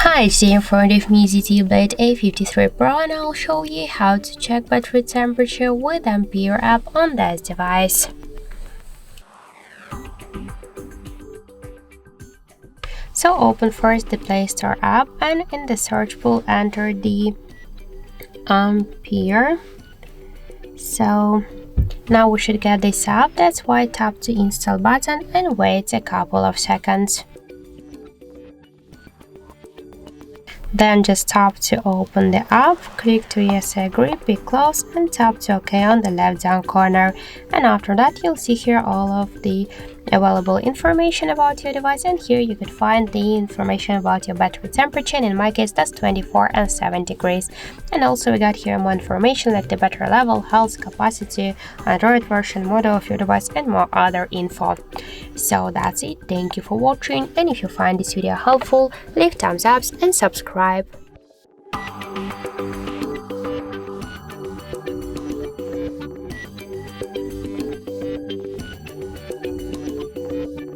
Hi, today in front of me ZTE Blade A53 Pro, and I'll show you how to check battery temperature with Ampere app on this device. So open first the Play Store app and in the search pool enter the Ampere. So now we should get this app. That's why tap the install button and wait a couple of seconds. Then just tap to open the app, click to yes I agree, pick close and tap to OK on the left down corner, and after that you'll see here all of the available information about your device, and here you could find the information about your battery temperature, and in my case that's 24 and 7 degrees. And also we got here more information like the battery level, health, capacity, Android version, model of your device, and more other info. So that's it, thank you for watching, and if you find this video helpful, leave thumbs up and subscribe.